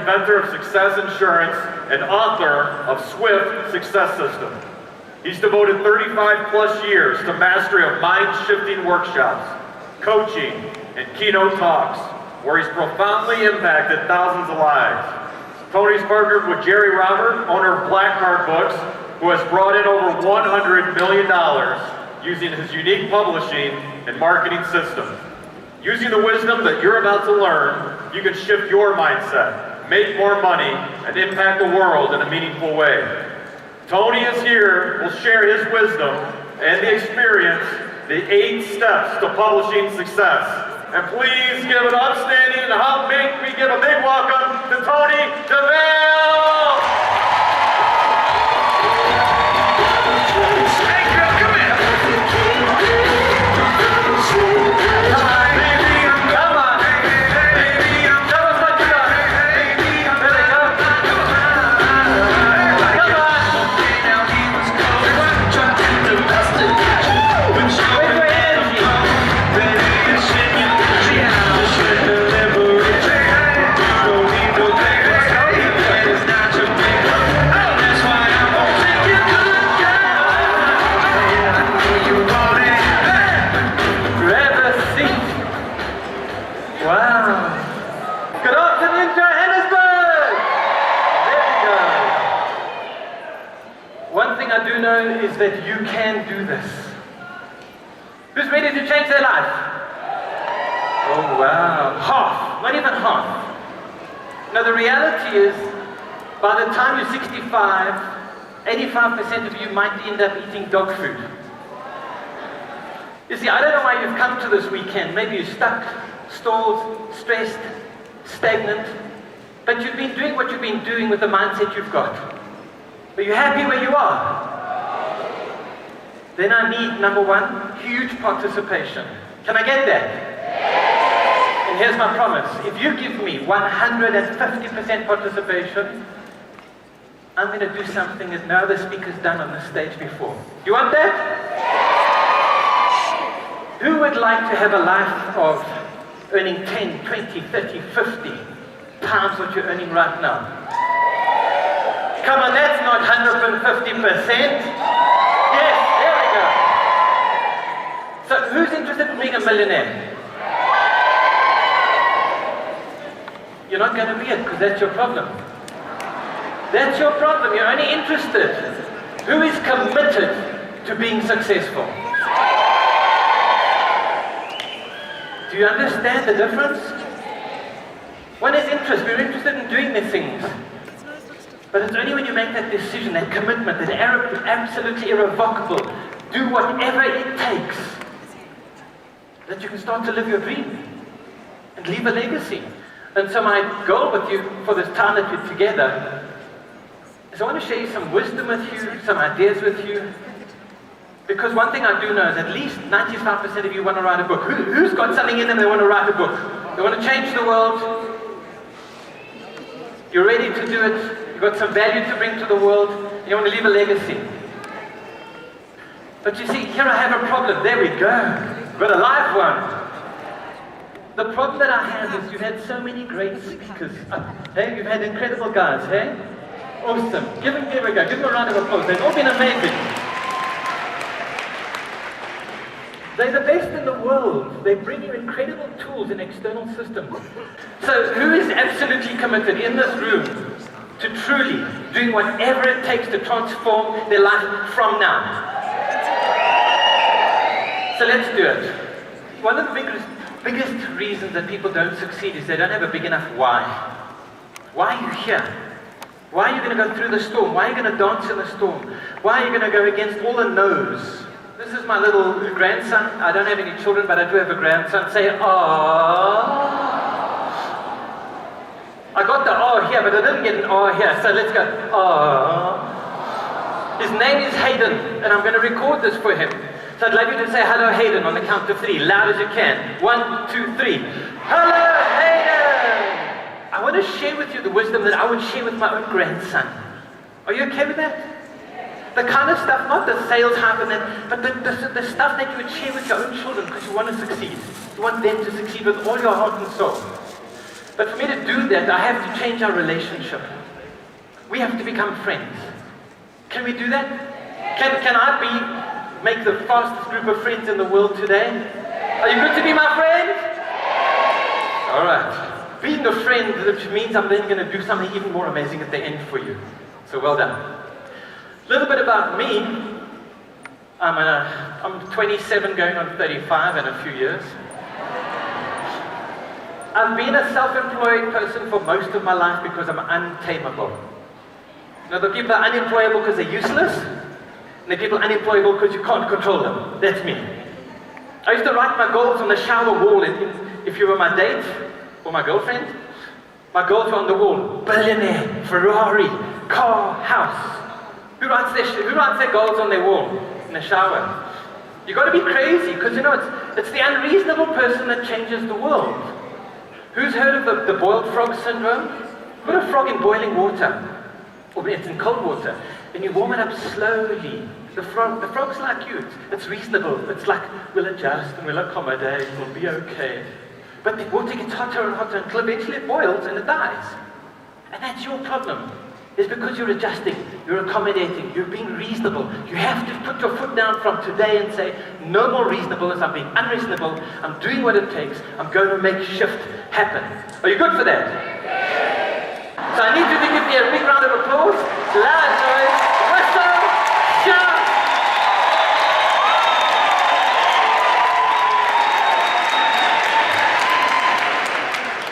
inventor of Success Insurance and author of Swift Success System. He's devoted 35 plus years to mastery of mind-shifting workshops, coaching, and keynote talks, where he's profoundly impacted thousands of lives. Tony's partnered with Jerry Robert, owner of Blackheart Books, who has brought in over $100 million using his unique publishing and marketing system. Using the wisdom that you're about to learn, you can shift your mindset, make more money, and impact the world in a meaningful way. Tony is here, will share his wisdom and the experience, the 8 steps to publishing success. And please give an upstanding and help make me give a big welcome to Tony Dovale! Is that you can do this. Who's ready to change their life? Oh wow, half, not even half. Now the reality is, by the time you're 65, 85% of you might end up eating dog food. You see, I don't know why you've come to this weekend. Maybe you're stuck, stalled, stressed, stagnant, but you've been doing what you've been doing with the mindset you've got. Are you happy where you are? Then I need, number 1, huge participation. Can I get that? Yes. And here's my promise. If you give me 150% participation, I'm going to do something that no other speaker's done on this stage before. Do you want that? Yes. Who would like to have a life of earning 10, 20, 30, 50 times what you're earning right now? Come on, that's not 150%. So who's interested in being a millionaire? You're not going to be it because that's your problem. That's your problem. You're only interested. Who is committed to being successful? Do you understand the difference? One is interest. We're interested in doing the things. But it's only when you make that decision, that commitment, that absolutely irrevocable, do whatever it takes, that you can start to live your dream and leave a legacy. And so my goal with you for this time that we're together is I want to share you some wisdom with you, some ideas with you. Because one thing I do know is at least 95% of you want to write a book. Who's got something in them they want to write a book? They want to change the world. You're ready to do it. You've got some value to bring to the world. And you want to leave a legacy. But you see, here I have a problem. There we go. But a live one. The problem that I have is you've had so many great speakers. Hey, you've had incredible guys, hey? Awesome. Give them a round of applause. They've all been amazing. They're the best in the world. They bring you incredible tools and external systems. So who is absolutely committed in this room to truly doing whatever it takes to transform their life from now? So let's do it. One of the biggest reasons that people don't succeed is they don't have a big enough why. Why are you here? Why are you going to go through the storm? Why are you going to dance in the storm? Why are you going to go against all the no's? This is my little grandson. I don't have any children, but I do have a grandson. Say, "Aww." I got the "aww" here, but I didn't get an "aww" here. So let's go, "Aww." His name is Hayden, and I'm going to record this for him. So I'd like you to say hello, Hayden, on the count of 3, loud as you can. 1, 2, 3. Hello, Hayden! I want to share with you the wisdom that I would share with my own grandson. Are you okay with that? The kind of stuff, not the sales hype and that, but the stuff that you would share with your own children because you want to succeed. You want them to succeed with all your heart and soul. But for me to do that, I have to change our relationship. We have to become friends. Can we do that? Can I make the fastest group of friends in the world today? Are you good to be my friend? All right. Being a friend, which means I'm then going to do something even more amazing at the end for you. So well done. A little bit about me. I'm 27 going on 35 in a few years. I've been a self-employed person for most of my life because I'm untamable. You know, the people are unemployable because they're useless, and the people are unemployable because you can't control them. That's me. I used to write my goals on the shower wall. If you were my date or my girlfriend, my goals were on the wall. Billionaire, Ferrari, car, house. Who writes their goals on their wall in the shower? You've got to be crazy, because you know it's the unreasonable person that changes the world. Who's heard of the boiled frog syndrome? Put a frog in boiling water, or it's in cold water, and you warm it up slowly. The frog's like you. It's reasonable. It's like, we'll adjust and we'll accommodate, we'll be okay. But the water gets hotter and hotter until eventually it boils and it dies. And that's your problem. It's because you're adjusting, you're accommodating, you're being reasonable. You have to put your foot down from today and say, no more reasonableness, I'm being unreasonable, I'm doing what it takes, I'm going to make shift happen. Are you good for that? So I need you to give me a big round of applause, loud noise, whistle, shout.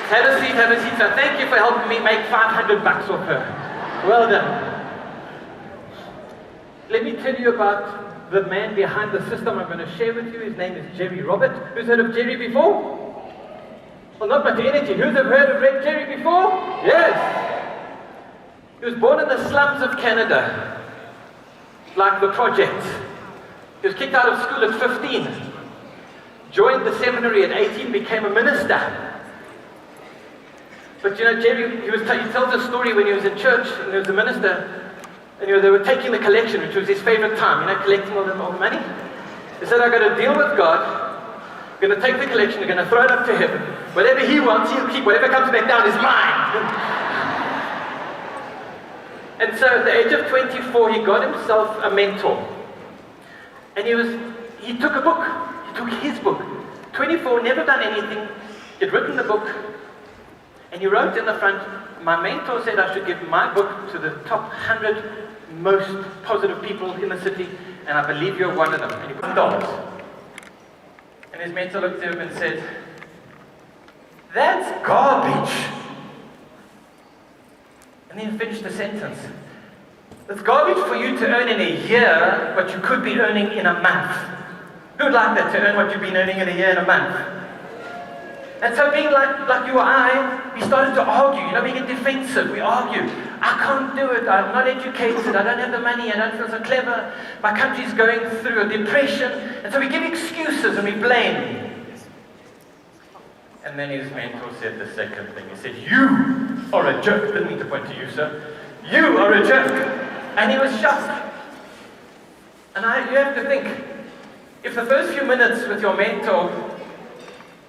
Have a seat, have a seat. So thank you for helping me make $500 off her. Well done. Let me tell you about the man behind the system I'm going to share with you. His name is Jerry Robert. Who's heard of Jerry before? Well, not much energy. Who's ever heard of Red Jerry before? Yes. He was born in the slums of Canada, like the project. He was kicked out of school at 15, joined the seminary at 18, became a minister. But you know, Jerry, he tells a story when he was in church and he was a minister, and you know, they were taking the collection, which was his favorite time, you know, collecting all the money. He said, I've got to deal with God, I'm going to take the collection, I'm going to throw it up to him. Whatever he wants, he'll keep. Whatever comes back down is mine. And so at the age of 24, he got himself a mentor. And he took a book. He took his book. 24, never done anything. He'd written the book. And he wrote in the front, my mentor said I should give my book to the top 100 most positive people in the city, and I believe you're one of them. And he put $1. And his mentor looked at him and said, that's garbage. And then he finished the sentence. It's garbage for you to earn in a year what you could be earning in a month. Who'd like that, to earn what you've been earning in a year and a month? And so being like you or I, we started to argue. You know, we get defensive, we argue. I can't do it, I'm not educated, I don't have the money, I don't feel so clever, my country's going through a depression. And so we give excuses and we blame. And then his mentor said the second thing. He said, you are a jerk. Didn't mean to point to you, sir. You are a jerk. And he was shocked. And you have to think, if the first few minutes with your mentor,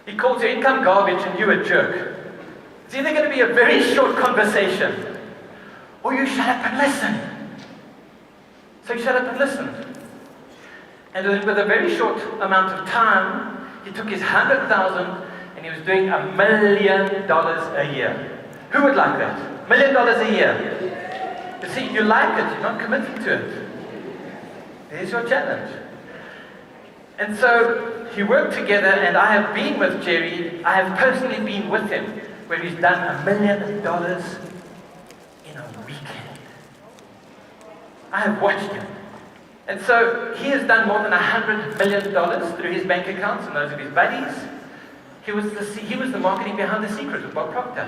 he calls your income garbage and you're a jerk, it's either going to be a very short conversation, or you shut up and listen. So he shut up and listened. And with a very short amount of time, he took his 100,000 and he was doing $1 million a year. Who would like that? $1 million a year. You see, you like it, you're not committed to it. There's your challenge. And so he worked together, and I have been with Jerry. I have personally been with him, where he's done $1 million in a weekend. I have watched him. And so he has done more than $100 million through his bank accounts and those of his buddies. He was the marketing behind The Secret with Bob Proctor.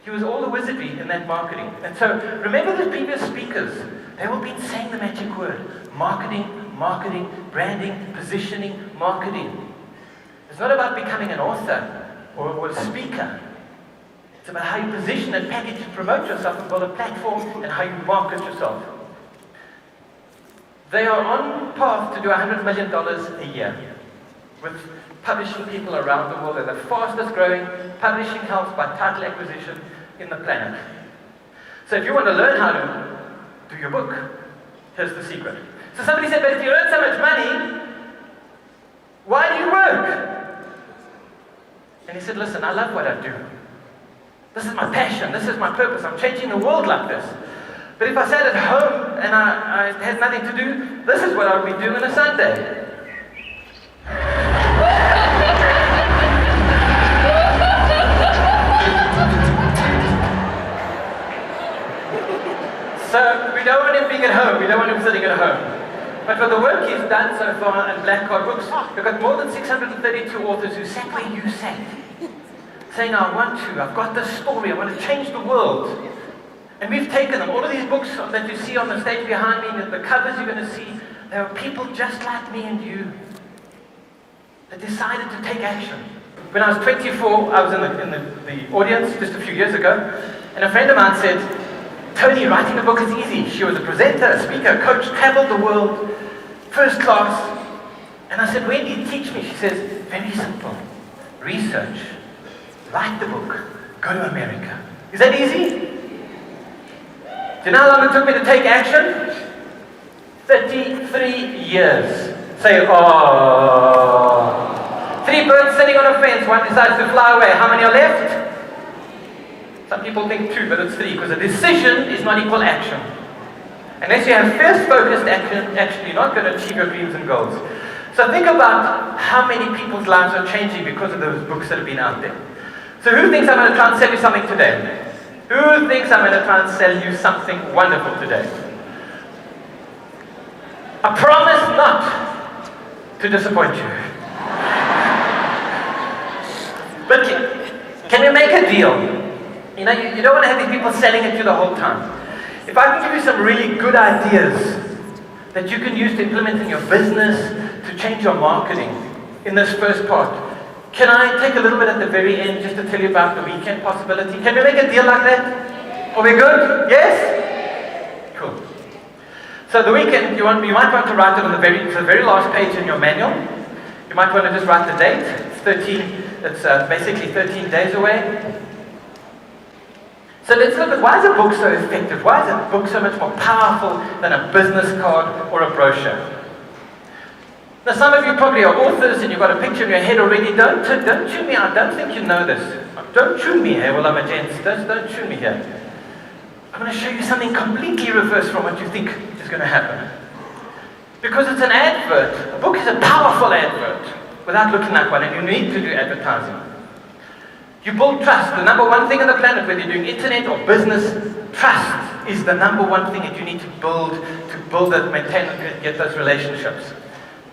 He was all the wizardry in that marketing. And so remember the previous speakers. They've all been saying the magic word. Marketing, marketing, branding, positioning, marketing. It's not about becoming an author or a speaker. It's about how you position and package and promote yourself and build a platform and how you market yourself. They are on path to do $100 million a year. with publishing people around the world. They're the fastest growing publishing house by title acquisition in the planet. So if you want to learn how to do your book, here's the secret. So somebody said, but if you earn so much money, why do you work? And he said, listen, I love what I do. This is my passion, this is my purpose. I'm changing the world like this. But if I sat at home and I had nothing to do, this is what I would be doing on a Sunday. So we don't want him being at home, we don't want him sitting at home. But for the work he's done so far in Black Card Books, we've got more than 632 authors who sat where you sat, saying, I've got this story, I want to change the world. And we've taken them. All of these books that you see on the stage behind me, the covers you're going to see, there are people just like me and you that decided to take action. When I was 24, I was in the audience just a few years ago, and a friend of mine said, Tony, writing a book is easy. She was a presenter, a speaker, a coach, traveled the world, first class. And I said, when do you teach me? She says, very simple. Research, write the book, go to America. Is that easy? Do you know how long it took me to take action? 33 years. Say, oh. 3 birds sitting on a fence, one decides to fly away. How many are left? Some people think 2, but it's 3, because a decision is not equal action. Unless you have fierce focused action, you're not going to achieve your dreams and goals. So think about how many people's lives are changing because of those books that have been out there. So who thinks I'm going to try and sell you something today? Who thinks I'm going to try and sell you something wonderful today? I promise not to disappoint you. But can we make a deal? You know, you don't want to have these people selling it to you the whole time. If I can give you some really good ideas that you can use to implement in your business, to change your marketing in this first part, can I take a little bit at the very end just to tell you about the weekend possibility? Can we make a deal like that? Are we good? Yes? Cool. So the weekend, you might want to write it on the very last page in your manual. You might want to just write the date. It's basically 13 days away. So let's look at, why is a book so effective? Why is a book so much more powerful than a business card or a brochure? Now some of you probably are authors and you've got a picture in your head already. Don't chew me out. Don't think you know this. Don't chew me here while I'm a gent. Don't chew me here. I'm going to show you something completely reverse from what you think is going to happen. Because it's an advert. A book is a powerful advert without looking like one, and you need to do advertising. You build trust. The number one thing on the planet, whether you're doing internet or business, trust is the number one thing that you need to build it, maintain and get those relationships.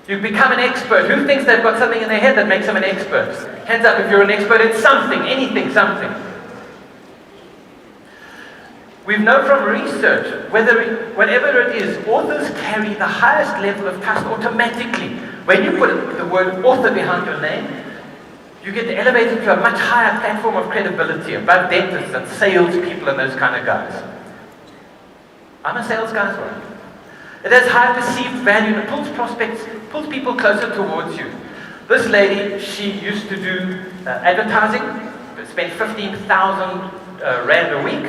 You become an expert. Who thinks they've got something in their head that makes them an expert? Hands up if you're an expert in something, anything, something. We've known from research, whatever it is, authors carry the highest level of trust automatically. When you put the word author behind your name, you get elevated to a much higher platform of credibility above dentists and salespeople and those kind of guys. I'm a sales guy as well. It has high perceived value and it pulls prospects, pulls people closer towards you. This lady, she used to do advertising, spent 15,000 Rand a week,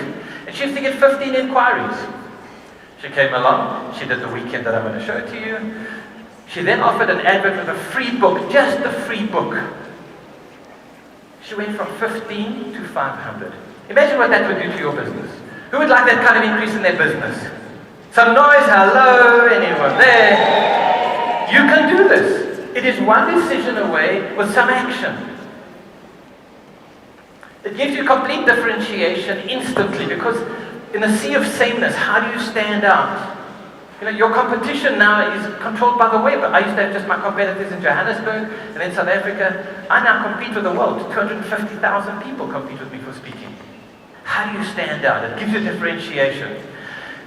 and she used to get 15 inquiries. She came along, she did the weekend that I'm going to show to you. She then offered an advert with a free book, just a free book. She went from 15 to 500. Imagine what that would do to your business. Who would like that kind of increase in their business? Some noise, hello, anyone there? You can do this. It is one decision away with some action. It gives you complete differentiation instantly, because in the sea of sameness, how do you stand out? You know, your competition now is controlled by the web. I used to have just my competitors in Johannesburg and in South Africa. I now compete with the world. 250,000 people compete with me for speaking. How do you stand out? It gives you differentiation.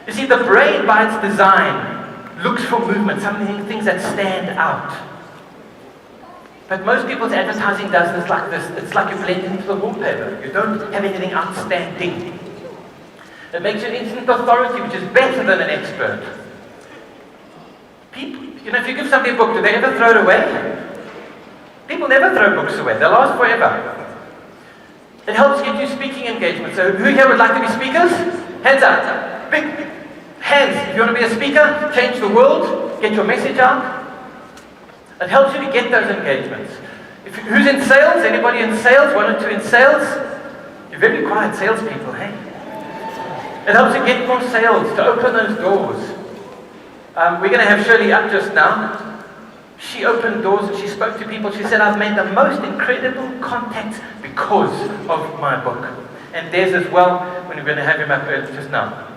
You see, the brain by its design looks for movement, things that stand out. But most people's advertising does this like this. It's like you blend into the wallpaper. You don't have anything outstanding. It makes you an instant authority, which is better than an expert. People, you know, if you give somebody a book, do they ever throw it away? People never throw books away. They last forever. It helps get you speaking engagement. So who here would like to be speakers? Hands up. Big hands. If you want to be a speaker, change the world, get your message out. It helps you to get those engagements. Who's in sales? Anybody in sales? One or two in sales? You're very quiet salespeople, hey? It helps you get more sales, to open those doors. We're going to have Shirley up just now. She opened doors and she spoke to people. She said, I've made the most incredible contacts because of my book. And Des as well, when we're going to have him up just now.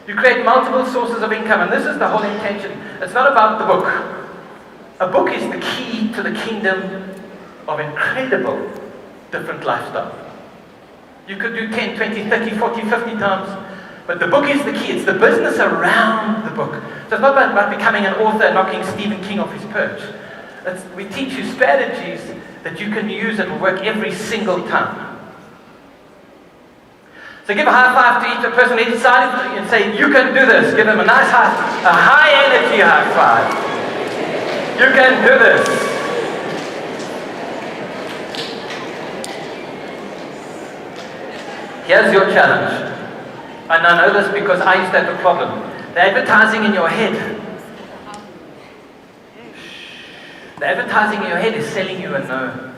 You create multiple sources of income, and this is the whole intention. It's not about the book. A book is the key to the kingdom of incredible different lifestyle. You could do 10, 20, 30, 40, 50 times, but the book is the key. It's the business around the book. So it's not about becoming an author and knocking Stephen King off his perch. We teach you strategies that you can use that will work every single time. So give a high five to each person each side and say, you can do this. Give them a nice high energy high five. You can do this. Here's your challenge. And I know this because I used to have a problem. The advertising in your head. The advertising in your head is selling you a no.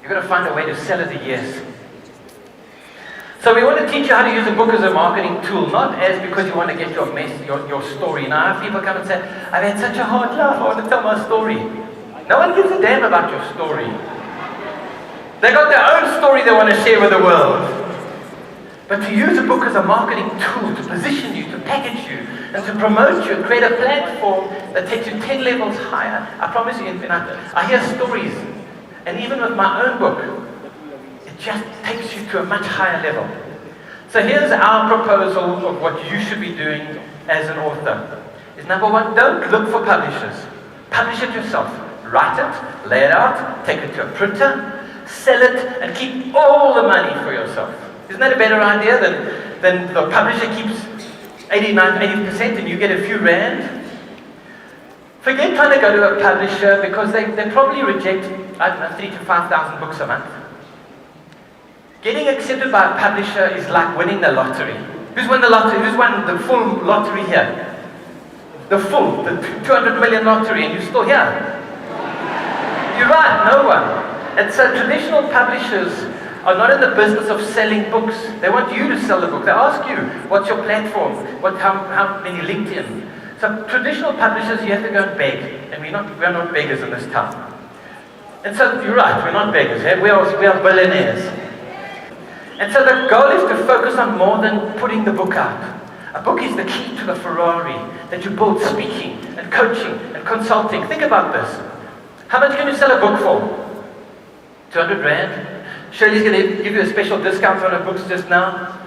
You've got to find a way to sell it a yes. So we want to teach you how to use a book as a marketing tool, not as because you want to get your story. Now I have people come and say, I've had such a hard life, I want to tell my story. No one gives a damn about your story. They got their own story they want to share with the world. But to use a book as a marketing tool, to position you, to package you, and to promote you, and create a platform that takes you 10 levels higher. I promise you, I hear stories, and even with my own book, it just takes you to a much higher level. So here's our proposal of what you should be doing as an author. Is number one, don't look for publishers. Publish it yourself. Write it, lay it out, take it to a printer, sell it, and keep all the money for yourself. Isn't that a better idea than the publisher keeps 80% and you get a few rand? Forget trying to go to a publisher because they probably reject, I don't know, 3,000 to 5,000 books a month. Getting accepted by a publisher is like winning the lottery. Who's won the lottery? Who's won the full lottery here? The 200 million lottery, and you're still here? You're right, no one. And so traditional publishers are not in the business of selling books. They want you to sell the book. They ask you, what's your platform? How many LinkedIn? So traditional publishers, you have to go and beg. And we're not beggars in this town. And so you're right, we're not beggars. Eh? We are billionaires. And so the goal is to focus on more than putting the book out. A book is the key to the Ferrari that you build speaking and coaching and consulting. Think about this. How much can you sell a book for? 200 rand? Shirley's going to give you a special discount on her books just now.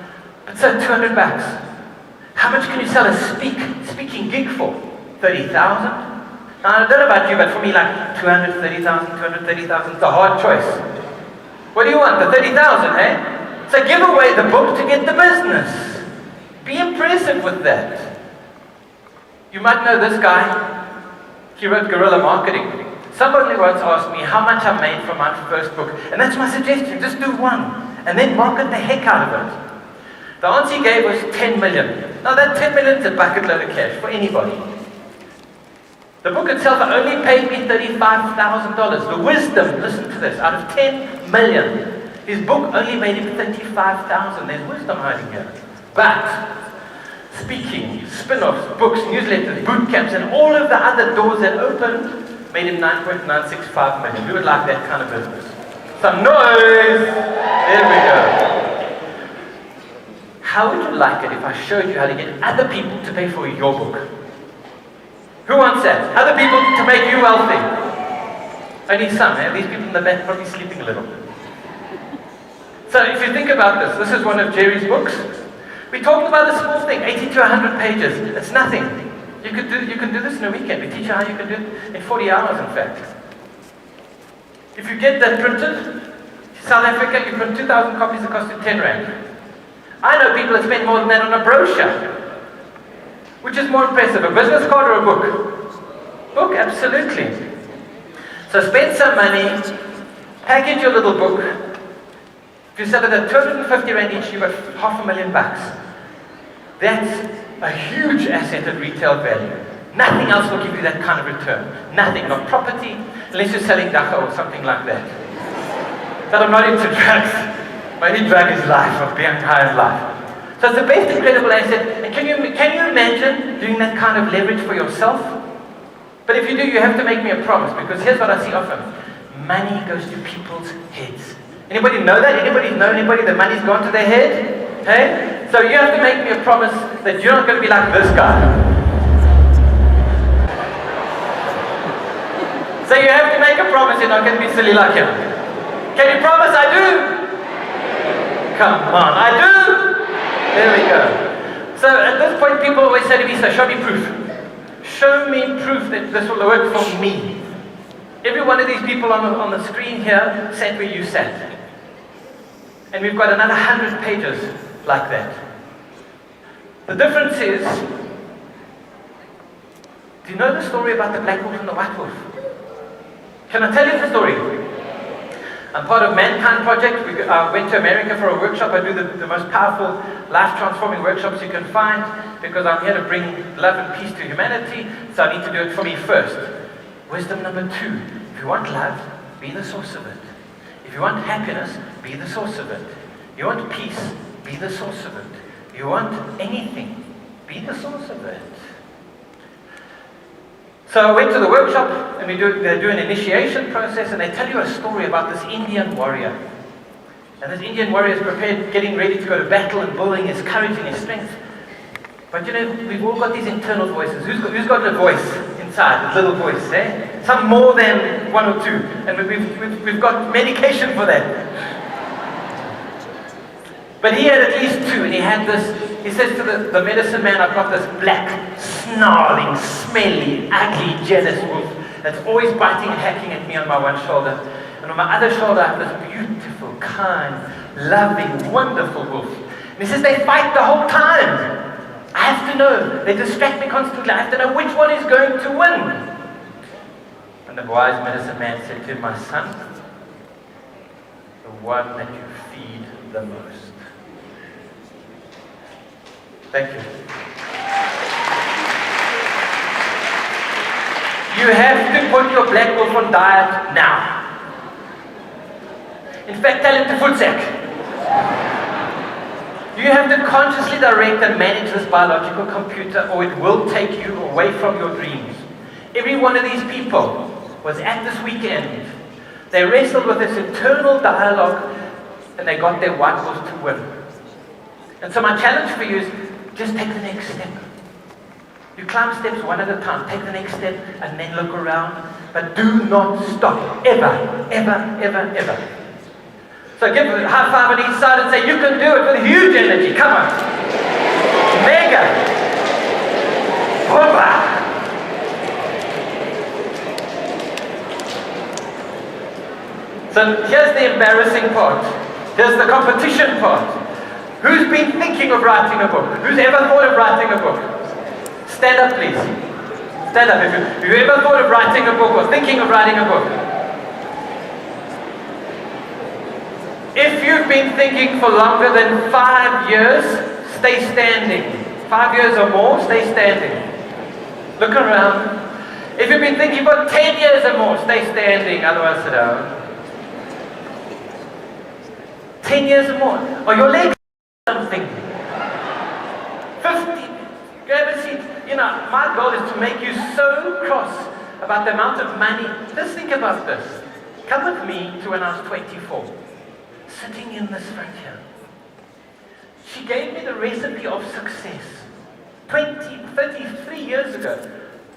But so 200 bucks. How much can you sell a speaking gig for? 30,000? Now, I don't know about you, but for me, like 230,000, 230,000, it's a hard choice. What do you want? The 30,000, eh? So give away the book to get the business. Be impressive with that. You might know this guy. He wrote Guerrilla Marketing. Somebody once asked me how much I made from my first book. And that's my suggestion. Just do one. And then market the heck out of it. The answer he gave was 10 million. Now that 10 million is a bucket load of cash for anybody. The book itself only paid me $35,000. The wisdom, listen to this, out of 10 million. His book only made him $35,000. There's wisdom hiding here. But speaking, spin-offs, books, newsletters, boot camps, and all of the other doors that opened made him 9.965 million. Who would like that kind of business? Some noise! There we go. How would you like it if I showed you how to get other people to pay for your book? Who wants that? Other people to make you wealthy. Only some, eh? These people in the back probably sleeping a little. So if you think about this is one of Jerry's books. We talked about a small thing, 80 to 100 pages. It's nothing. You can do this in a weekend. We teach you how you can do it in 40 hours, in fact. If you get that printed, South Africa, you print 2,000 copies, it costs you 10 rand. I know people that spend more than that on a brochure. Which is more impressive, a business card or a book? Book, absolutely. So spend some money, package your little book. If you sell it at 250 Rand each, you've got $500,000. That's a huge asset at retail value. Nothing else will give you that kind of return. Nothing, not property, unless you're selling dagga or something like that. But I'm not into drugs. My only drug is life, of being high in life. So it's the best incredible asset. And can you imagine doing that kind of leverage for yourself? But if you do, you have to make me a promise, because here's what I see often. Money goes to people's heads. Anybody know that? Anybody know anybody that money's gone to their head? Hey? So you have to make me a promise that you're not going to be like this guy. So you have to make a promise you're not going to be silly like him. Can you promise I do? Come on, I do! There we go. So at this point, people always say to me, so show me proof. Show me proof that this will work for me. Every one of these people on the screen here sat where you sat. And we've got another 100 pages like that. The difference is, do you know the story about the black wolf and the white wolf? Can I tell you the story? I'm part of Mankind Project. I went to America for a workshop. I do the most powerful life-transforming workshops you can find, because I'm here to bring love and peace to humanity, so I need to do it for me first. Wisdom number 2, if you want love, be the source of it. If you want happiness, be the source of it. You want peace, be the source of it. You want anything, be the source of it. So I went to the workshop, and they do an initiation process, and they tell you a story about this Indian warrior. And this Indian warrior is prepared, getting ready to go to battle and building his courage and his strength. But you know, we've all got these internal voices. Who's got a voice inside, a little voice, eh? Some more than 1 or 2. And we've got medication for that. But he had at least 2, and he had this, he says to the medicine man, I've got this black, snarling, smelly, ugly, jealous wolf that's always biting and hacking at me on my one shoulder. And on my other shoulder, I have this beautiful, kind, loving, wonderful wolf. And he says, they fight the whole time. I have to know. They distract me constantly. I have to know which one is going to win. And the wise medicine man said to him, my son, the one that you feed the most. Thank you. You have to put your black wolf on diet now. In fact, tell him to food sack. You have to consciously direct and manage this biological computer, or it will take you away from your dreams. Every one of these people was at this weekend. They wrestled with this internal dialogue, and they got their white wolf to win. And so my challenge for you is, just take the next step. You climb steps one at a time. Take the next step and then look around. But do not stop. Ever, ever, ever, ever. So give a high five on each side and say, you can do it with huge energy. Come on. Mega. Hoppa. So here's the embarrassing part. Here's the competition part. Who's been thinking of writing a book? Who's ever thought of writing a book? Stand up, please. Stand up. If you ever thought of writing a book or thinking of writing a book. If you've been thinking for longer than 5 years, stay standing. 5 years or more, stay standing. Look around. If you've been thinking for 10 years or more, stay standing, otherwise sit down. 10 years or more. Are your legs something? 50. Grab a seat. You know, my goal is to make you so cross about the amount of money. Just think about this. Come with me to when I was 24. Sitting in this front here. She gave me the recipe of success. 33 years ago.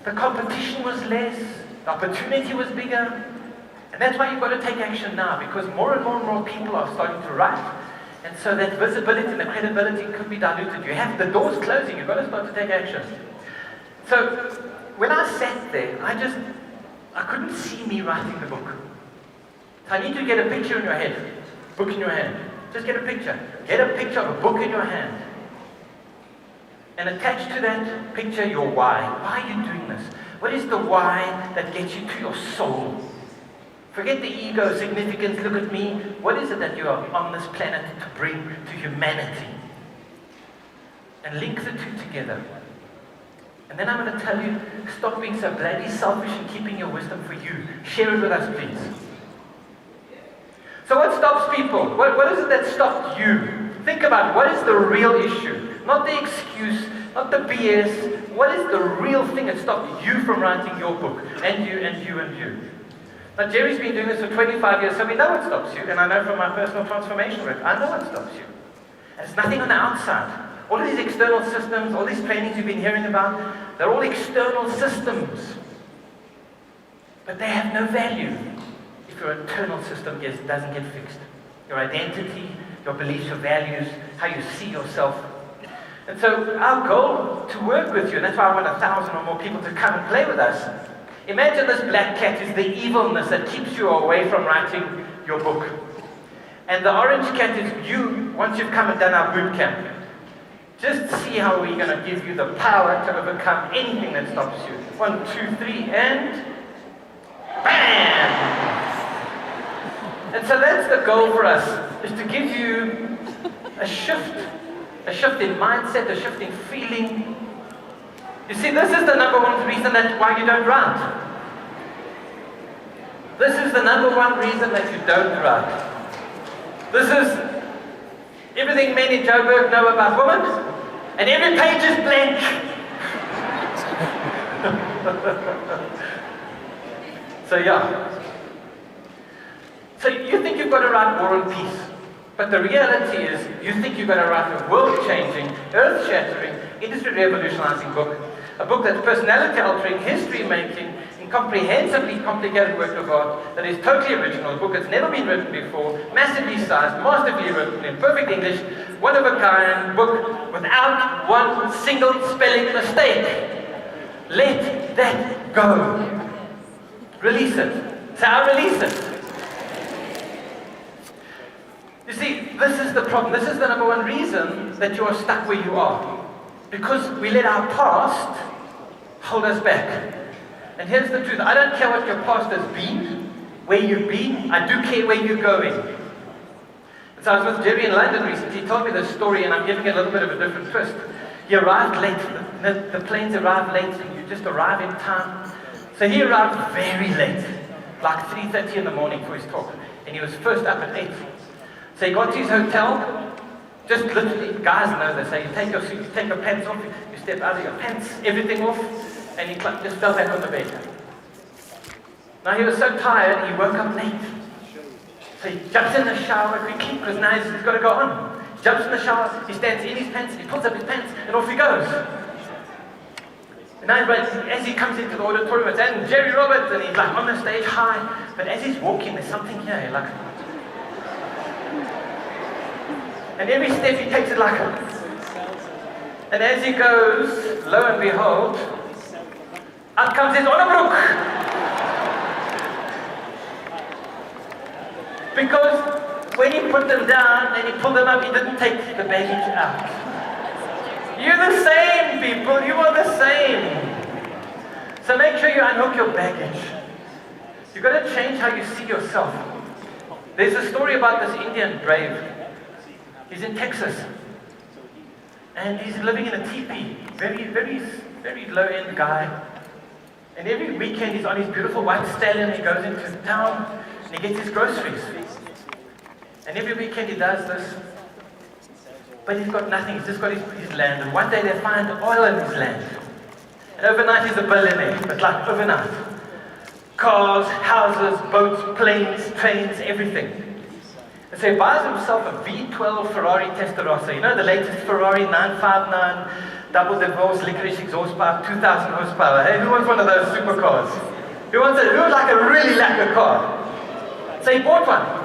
The competition was less. The opportunity was bigger. And that's why you've got to take action now, because more and more people are starting to write. And so that visibility and the credibility could be diluted. You have the doors closing, you've got to start to take action. So when I sat there, I couldn't see me writing the book. So I need to get a picture in your head, book in your hand. Just get a picture. Get a picture of a book in your hand. And attach to that picture your why. Why are you doing this? What is the why that gets you to your soul? Forget the ego, significance, look at me. What is it that you are on this planet to bring to humanity? And link the two together. And then I'm going to tell you, stop being so bloody selfish and keeping your wisdom for you. Share it with us, please. So what stops people? What is it that stopped you? Think about it. What is the real issue? Not the excuse, not the BS. What is the real thing that stopped you from writing your book? And you, and you, and you. Now, Jerry's been doing this for 25 years, so we know what stops you. And I know from my personal transformation work, I know what stops you. And it's nothing on the outside. All of these external systems, all these trainings you've been hearing about, they're all external systems. But they have no value if your internal system doesn't get fixed. Your identity, your beliefs, your values, how you see yourself. And so our goal to work with you, and that's why I want 1,000 or more people to come and play with us. Imagine this black cat is the evilness that keeps you away from writing your book. And the orange cat is you, once you've come and done our boot camp. Just see how we're going to give you the power to overcome anything that stops you. 1, 2, 3, and bam! And so that's the goal for us, is to give you a shift in mindset, a shift in feeling. You see, this is the number one reason why you don't write. This is the number one reason that you don't write. This is everything men in Joburg know about women, and every page is blank. So yeah. So you think you've got to write War and Peace, but the reality is you think you've got to write a world-changing, earth-shattering, industry-revolutionizing book, a book that's personality-altering, history-making, incomprehensibly complicated work of art that is totally original, a book that's never been written before, massively sized, masterfully written in perfect English, one of a kind, book without one single spelling mistake. Let that go. Release it. Say, I release it. You see, this is the problem. This is the number one reason that you are stuck where you are. Because we let our past hold us back. And here's the truth. I don't care what your past has been, where you've been. I do care where you're going. So I was with Jerry in London recently. He told me this story, and I'm giving it a little bit of a different twist. He arrived late. The planes arrive late, and you just arrive in time. So he arrived very late, like 3:30 in the morning for his talk. And he was first up at 8. So he got to his hotel. Just literally, guys know this. So you take your suit, you take your pants off, you step out of your pants, everything off, and he just fell back on the bed. Now he was so tired, he woke up late. So he jumps in the shower quickly, because now he's got to go on. He jumps in the shower, he stands in his pants, he pulls up his pants, and off he goes. And now as he comes into the auditorium, it's and Jerry Roberts, and he's like on the stage high. But as he's walking, there's something here, like. And every step he takes it like a. And as he goes, lo and behold, out comes his onderbroek. Because when he put them down and he pulled them up, he didn't take the baggage out. You're the same, people. You are the same. So make sure you unhook your baggage. You've got to change how you see yourself. There's a story about this Indian brave. He's in Texas. And he's living in a teepee. Very, very, very low-end guy. And every weekend he's on his beautiful white stallion. He goes into town and he gets his groceries. And every weekend he does this. But he's got nothing, he's just got his land. And one day they find oil in his land. And overnight he's a billionaire, but like overnight. Cars, houses, boats, planes, trains, everything. And so he buys himself a V12 Ferrari Testarossa. You know the latest Ferrari 959, double divorce, licorice exhaust pipe, 2,000 horsepower. Hey, who wants one of those supercars? Who wants it? Who would like a really lacquer car? So he bought one.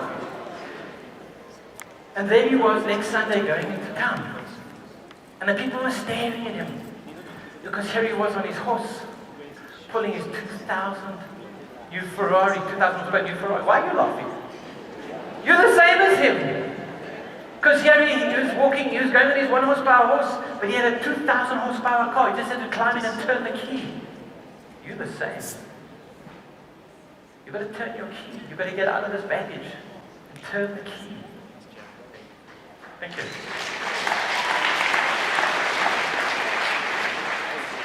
And there he was next Sunday going into town. And the people were staring at him. Because here he was on his horse, pulling his 2,000 new Ferrari, 2,000 new Ferrari. Why are you laughing? You're the same as him. Because here he was walking, he was going on his 1 horsepower horse, but he had a 2,000 horsepower car. He just had to climb in and turn the key. You're the same. You've got to turn your key. You've got to get out of this baggage and turn the key. Thank you.